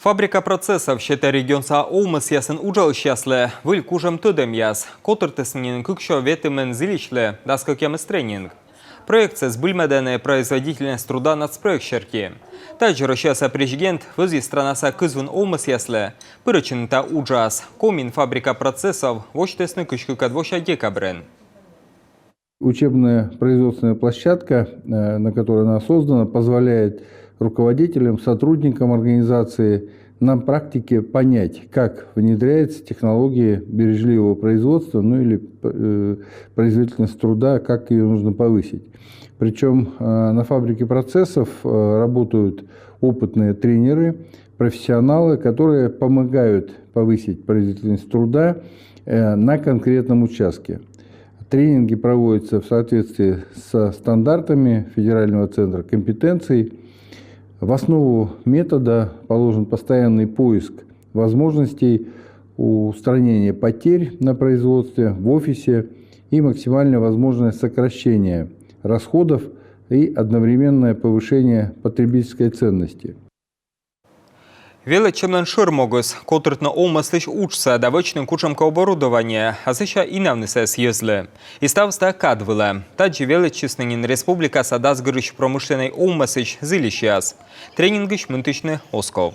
Фабрика процессов счета регионса Олмас ясын ужал счастле, выль кужам тудем яс, котыртыснин кукшо ветымен зиличле, даскакемыс тренинг. Проекция с бульмеденной производительность труда нацпроекщерки. Также расчаса президент вези странаса кызвын Олмас ясле, пырычын-та ужас, комин фабрика процессов, вочтесны кышкы кадвоща декабрен. Учебная производственная площадка, на которой она создана, позволяет руководителям, сотрудникам организации на практике понять, как внедряется технология бережливого производства, ну или производительность труда, как ее нужно повысить. Причем на фабрике процессов работают опытные тренеры, профессионалы, которые помогают повысить производительность труда на конкретном участке. Тренинги проводятся в соответствии со стандартами Федерального центра компетенций. В основу метода положен постоянный поиск возможностей устранения потерь на производстве, в офисе и максимальное возможное сокращение расходов и одновременное повышение потребительской ценности. Величемный ширмогус, который на Олмаслыш учится давочным кучамка оборудования, а сыща и навнесе съезли. И став стакадвила. Таджи величественный республика садас грыш промышленной Олмасыш зилищас. Тренингыш мынтышны Осков.